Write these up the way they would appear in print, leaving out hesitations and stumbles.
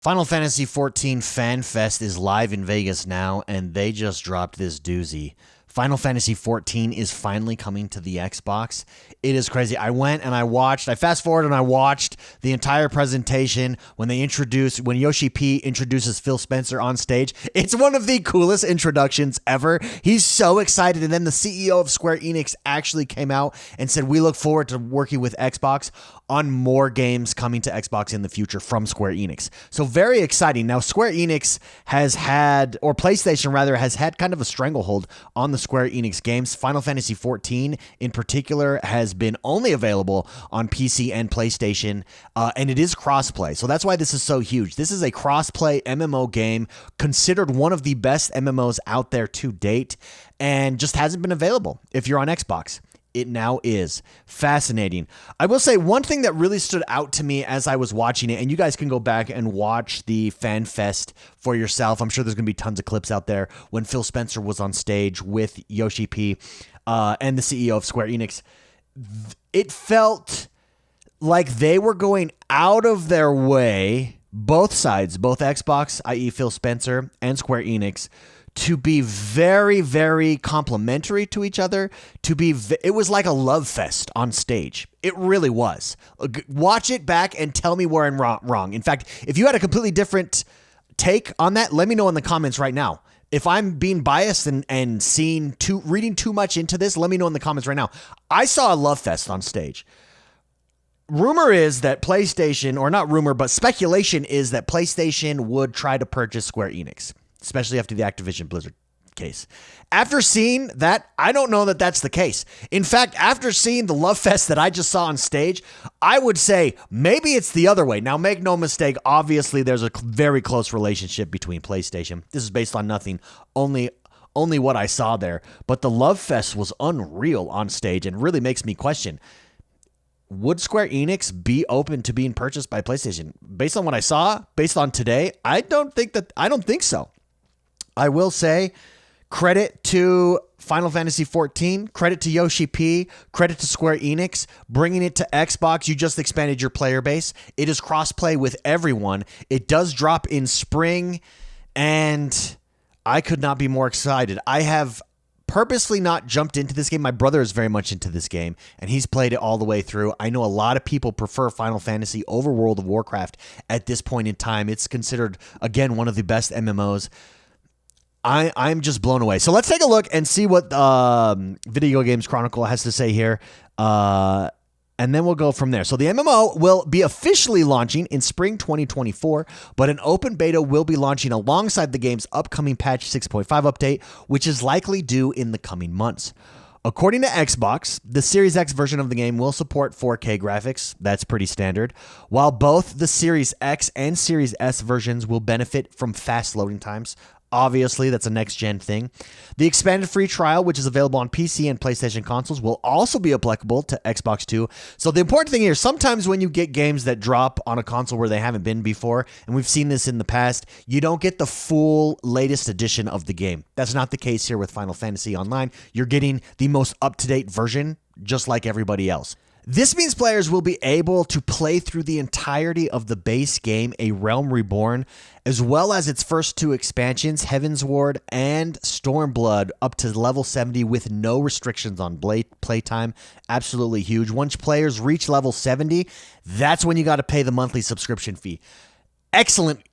Final Fantasy XIV Fan Fest is live in Vegas now, and they just dropped this doozy. Final Fantasy XIV is finally coming to the Xbox. It is crazy. I went and I fast forward and I watched the entire presentation when Yoshi P introduces Phil Spencer on stage. It's one of the coolest introductions ever. He's so excited. And then the CEO of Square Enix actually came out and said, we look forward to working with Xbox on more games coming to Xbox in the future from Square Enix. So very exciting. Now, Square Enix PlayStation rather, has had kind of a stranglehold on the Square Enix games. Final Fantasy XIV in particular has been only available on PC and PlayStation, and it is crossplay. So that's why this is so huge. This is a crossplay MMO game, considered one of the best MMOs out there to date, and just hasn't been available if you're on Xbox. It now is. Fascinating. I will say one thing that really stood out to me as I was watching it, and you guys can go back and watch the Fan Fest for yourself. I'm sure there's going to be tons of clips out there when Phil Spencer was on stage with Yoshi P and the CEO of Square Enix. It felt like they were going out of their way, both sides, both Xbox, i.e. Phil Spencer, and Square Enix, to be very, very complimentary to each other. It was like a love fest on stage. It really was. Watch it back and tell me where I'm wrong. In fact, if you had a completely different take on that, let me know in the comments right now. If I'm being biased and reading too much into this, let me know in the comments right now. I saw a love fest on stage. Rumor is that PlayStation, or not rumor, but speculation is that PlayStation would try to purchase Square Enix, especially after the Activision Blizzard case. After seeing that, I don't know that that's the case. In fact, after seeing the love fest that I just saw on stage, I would say maybe it's the other way. Now, make no mistake, obviously there's a very close relationship between PlayStation. This is based on nothing, only what I saw there. But the love fest was unreal on stage and really makes me question, would Square Enix be open to being purchased by PlayStation? Based on what I saw, based on today, I don't think so. I will say credit to Final Fantasy XIV, credit to Yoshi P, credit to Square Enix, bringing it to Xbox. You just expanded your player base. It is crossplay with everyone. It does drop in spring, and I could not be more excited. I have purposely not jumped into this game. My brother is very much into this game, and he's played it all the way through. I know a lot of people prefer Final Fantasy over World of Warcraft at this point in time. It's considered, again, one of the best MMOs. I'm just blown away. So let's take a look and see what Video Games Chronicle has to say here. And then we'll go from there. So the MMO will be officially launching in spring 2024, but an open beta will be launching alongside the game's upcoming patch 6.5 update, which is likely due in the coming months. According to Xbox, the Series X version of the game will support 4K graphics. That's pretty standard. While both the Series X and Series S versions will benefit from fast loading times. Obviously, that's a next-gen thing. The expanded free trial, which is available on PC and PlayStation consoles, will also be applicable to Xbox too. So the important thing here, sometimes when you get games that drop on a console where they haven't been before, and we've seen this in the past, you don't get the full latest edition of the game. That's not the case here with Final Fantasy Online. You're getting the most up-to-date version, just like everybody else. This means players will be able to play through the entirety of the base game, A Realm Reborn, as well as its first two expansions, Heavensward and Stormblood, up to level 70 with no restrictions on playtime. Absolutely huge. Once players reach level 70, that's when you got to pay the monthly subscription fee. Excellent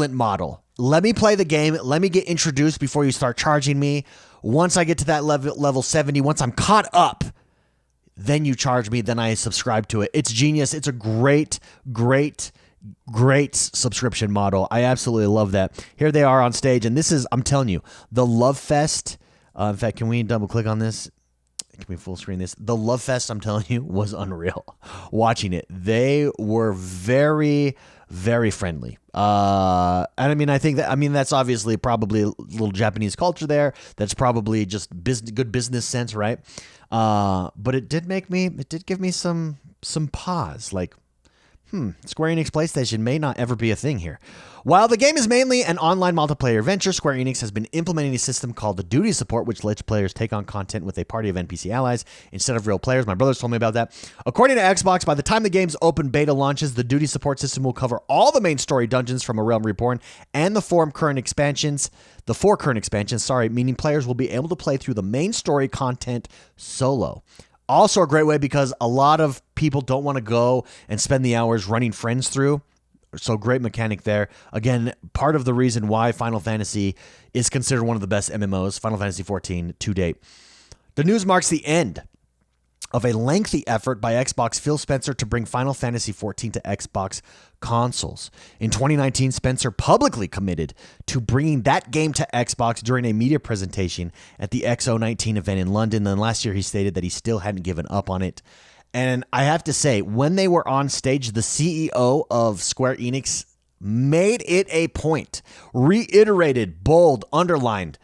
model. Let me play the game. Let me get introduced before you start charging me. Once I get to that level 70, once I'm caught up, then you charge me, then I subscribe to it. It's genius. It's a great subscription model. I absolutely love that. Here they are on stage, and this is, I'm telling you, the Love Fest. In fact, can we double click on this? Can we full screen this? The Love Fest, I'm telling you, was unreal. Watching it, they were very, very friendly. And I think that's obviously probably a little Japanese culture there. That's probably just good business sense, right? But it did give me some pause. Like, Square Enix PlayStation may not ever be a thing here. While the game is mainly an online multiplayer venture, Square Enix has been implementing a system called the Duty Support, which lets players take on content with a party of NPC allies instead of real players. My brothers told me about that. According to Xbox, by the time the game's open beta launches, the Duty Support system will cover all the main story dungeons from A Realm Reborn and the four current expansions, meaning players will be able to play through the main story content solo. Also a great way because a lot of people don't want to go and spend the hours running friends through. So great mechanic there. Again, part of the reason why Final Fantasy is considered one of the best MMOs, Final Fantasy XIV to date. The news marks the end of a lengthy effort by Xbox Phil Spencer to bring Final Fantasy XIV to Xbox consoles. In 2019, Spencer publicly committed to bringing that game to Xbox during a media presentation at the XO19 event in London. Then last year, he stated that he still hadn't given up on it. And I have to say, when they were on stage, the CEO of Square Enix made it a point, reiterated, bold, underlined,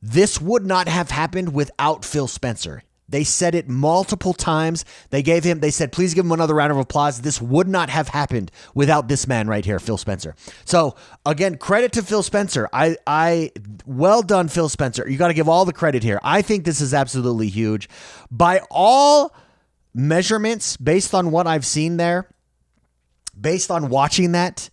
this would not have happened without Phil Spencer. They said it multiple times. They said, please give him another round of applause. This would not have happened without this man right here, Phil Spencer. So again, credit to Phil Spencer. Well done, Phil Spencer. You got to give all the credit here. I think this is absolutely huge. By all measurements, based on what I've seen there, based on watching that,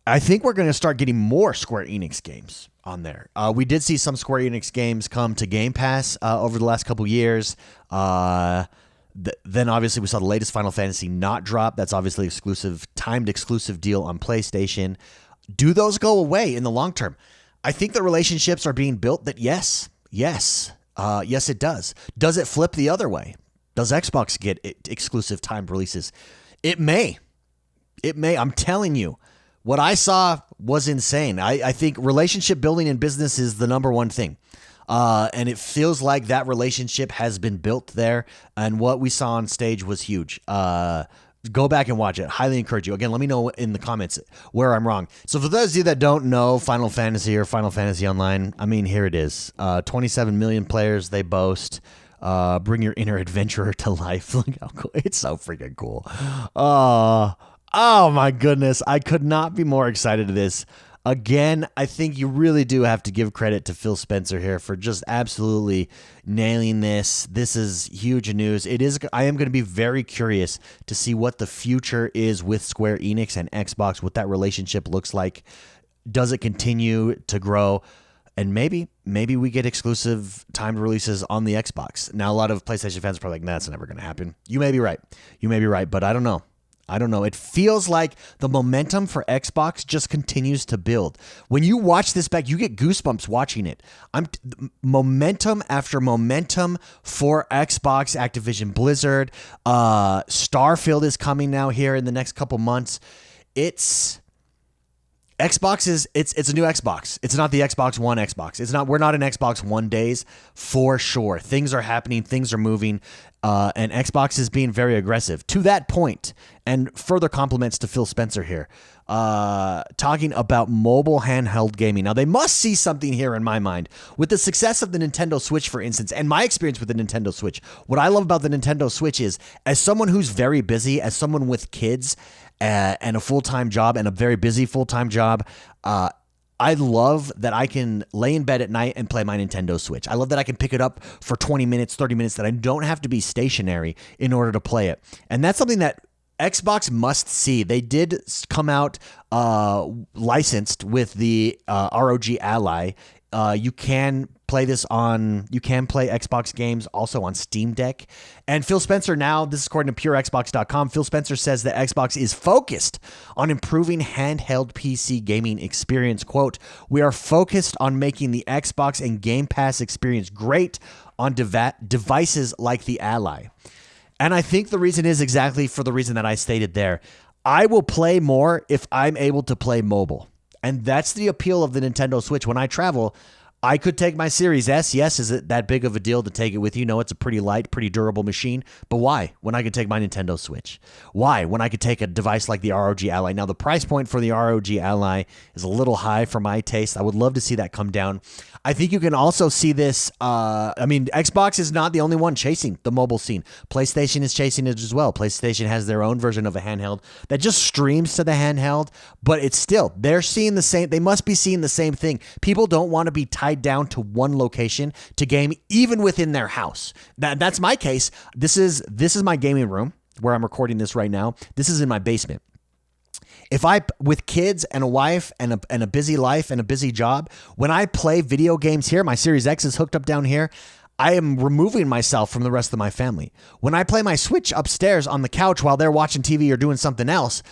I think we're going to start getting more Square Enix games on there. We did see some Square Enix games come to Game Pass over the last couple years. Then obviously we saw the latest Final Fantasy not drop. That's obviously timed exclusive deal on PlayStation. Do those go away in the long term? I think the relationships are being built that yes, it does. Does it flip the other way? Does Xbox get exclusive timed releases? It may. I'm telling you. What I saw was insane. I think relationship building in business is the number one thing. And it feels like that relationship has been built there. And what we saw on stage was huge. Go back and watch it. Highly encourage you. Again, let me know in the comments where I'm wrong. So for those of you that don't know Final Fantasy or Final Fantasy Online, I mean, here it is. 27 million players they boast. Bring your inner adventurer to life. Look how cool. It's so freaking cool. Oh my goodness. I could not be more excited to this. Again, I think you really do have to give credit to Phil Spencer here for just absolutely nailing this. This is huge news. I am going to be very curious to see what the future is with Square Enix and Xbox, what that relationship looks like. Does it continue to grow? And maybe we get exclusive timed releases on the Xbox. Now, a lot of PlayStation fans are probably like, that's never going to happen. You may be right. But I don't know. It feels like the momentum for Xbox just continues to build. When you watch this back, you get goosebumps watching it. Momentum after momentum for Xbox, Activision Blizzard. Starfield is coming now here in the next couple months. It's a new Xbox. It's not the Xbox One Xbox. We're not in Xbox One days for sure. Things are happening, things are moving, and Xbox is being very aggressive. To that point, and further compliments to Phil Spencer here, talking about mobile handheld gaming. Now, they must see something here in my mind. With the success of the Nintendo Switch, for instance, and my experience with the Nintendo Switch, what I love about the Nintendo Switch is, as someone who's very busy, as someone with kids, and a full-time job and a very busy full-time job, I love that I can lay in bed at night and play my Nintendo Switch. I love that I can pick it up for 20 minutes, 30 minutes, that I don't have to be stationary in order to play it. And that's something that Xbox must see. They did come out licensed with the ROG Ally. You can play Xbox games also on Steam Deck. And Phil Spencer now, this is according to PureXbox.com, Phil Spencer says that Xbox is focused on improving handheld PC gaming experience. Quote, "We are focused on making the Xbox and Game Pass experience great on devices like the Ally." And I think the reason is exactly for the reason that I stated there. I will play more if I'm able to play mobile. And that's the appeal of the Nintendo Switch. When I travel, I could take my Series S. Yes, is it that big of a deal to take it with you? No, it's a pretty light, pretty durable machine. But why? When I could take my Nintendo Switch? Why? When I could take a device like the ROG Ally? Now, the price point for the ROG Ally is a little high for my taste. I would love to see that come down. I think you can also see this. Xbox is not the only one chasing the mobile scene. PlayStation is chasing it as well. PlayStation has their own version of a handheld that just streams to the handheld, but it's still, they're seeing the same. They must be seeing the same thing. People don't want to be tied down to one location to game, even within their house. That's my case. This is my gaming room where I'm recording this right now. This is in my basement. If I, with kids and a wife and a busy life and a busy job, when I play video games here, my Series X is hooked up down here, I am removing myself from the rest of my family. When I play my Switch upstairs on the couch while they're watching TV or doing something else,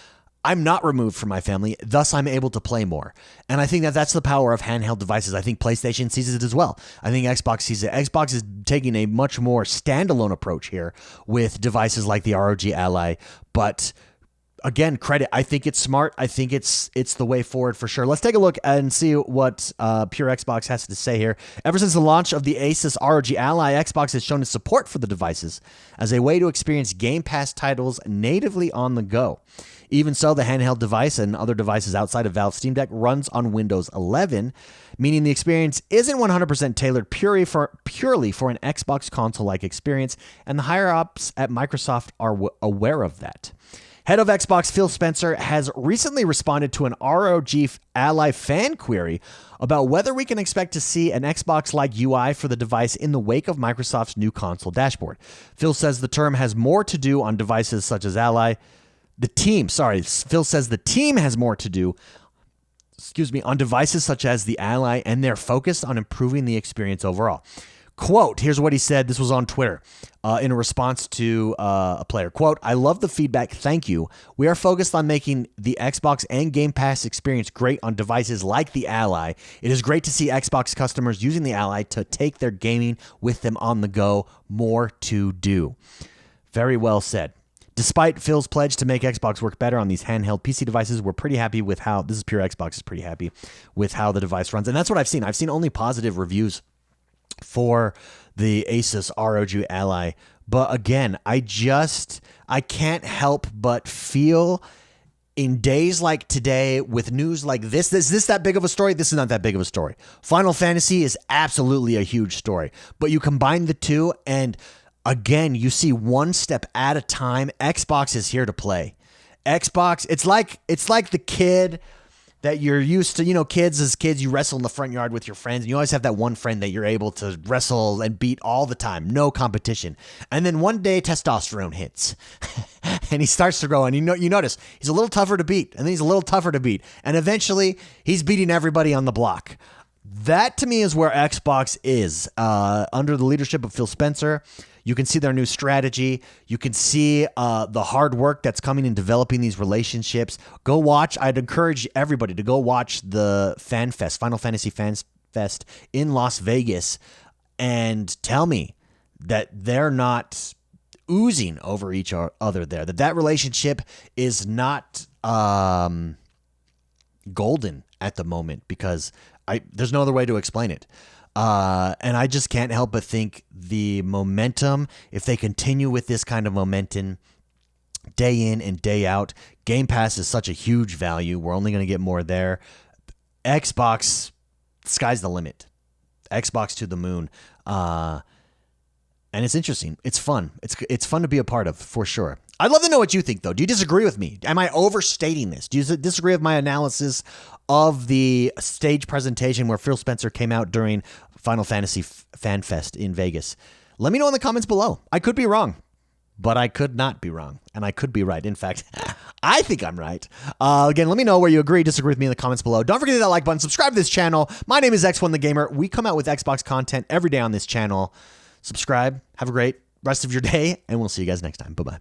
I'm not removed from my family. Thus, I'm able to play more. And I think that that's the power of handheld devices. I think PlayStation sees it as well. I think Xbox sees it. Xbox is taking a much more standalone approach here with devices like the ROG Ally, but again, credit. I think it's smart. I think it's the way forward for sure. Let's take a look and see what Pure Xbox has to say here. Ever since the launch of the Asus ROG Ally, Xbox has shown its support for the devices as a way to experience Game Pass titles natively on the go. Even so, the handheld device and other devices outside of Valve Steam Deck runs on Windows 11, meaning the experience isn't 100% tailored purely for an Xbox console-like experience, and the higher-ups at Microsoft are aware of that. Head of Xbox Phil Spencer has recently responded to an ROG Ally fan query about whether we can expect to see an Xbox-like UI for the device in the wake of Microsoft's new console dashboard. Phil says the term has more to do on devices such as Ally. Phil says the team has more to do, on devices such as the Ally, and they're focused on improving the experience overall. Quote, here's what he said. This was on Twitter in a response to a player. Quote, I love the feedback. Thank you. We are focused on making the Xbox and Game Pass experience great on devices like the Ally. It is great to see Xbox customers using the Ally to take their gaming with them on the go. More to do. Very well said. Despite Phil's pledge to make Xbox work better on these handheld PC devices, we're pretty happy with how, this is Pure Xbox is pretty happy with how the device runs. And that's what I've seen. I've seen only positive reviews for the Asus ROG Ally. But again, I can't help but feel in days like today with news like this, is this that big of a story? This is not that big of a story. Final Fantasy is absolutely a huge story, but you combine the two and again, you see one step at a time. Xbox is here to play. Xbox, it's like the kid that you're used to, kids, as kids, you wrestle in the front yard with your friends, and you always have that one friend that you're able to wrestle and beat all the time. No competition. And then one day testosterone hits and he starts to grow, and you notice he's a little tougher to beat, and then he's a little tougher to beat. And eventually he's beating everybody on the block. That to me is where Xbox is under the leadership of Phil Spencer. You can see their new strategy. You can see the hard work that's coming in developing these relationships. Go watch. I'd encourage everybody to go watch the Fan Fest, Final Fantasy Fan Fest in Las Vegas, and tell me that they're not oozing over each other there. That relationship is not golden at the moment, because there's no other way to explain it. And I just can't help but think the momentum, if they continue with this kind of momentum day in and day out, Game Pass is such a huge value. We're only going to get more there. Xbox, sky's the limit. Xbox to the moon. And it's interesting. It's fun. It's fun to be a part of, for sure. I'd love to know what you think, though. Do you disagree with me? Am I overstating this? Do you disagree with my analysis of the stage presentation where Phil Spencer came out during Final Fantasy Fan Fest in Vegas? Let me know in the comments below. I could be wrong, but I could not be wrong, and I could be right. In fact, I think I'm right. Again, let me know where you agree, disagree with me in the comments below. Don't forget to hit that like button, subscribe to this channel. My name is X1 the Gamer. We come out with Xbox content every day on this channel. Subscribe. Have a great rest of your day, and we'll see you guys next time. Bye-bye.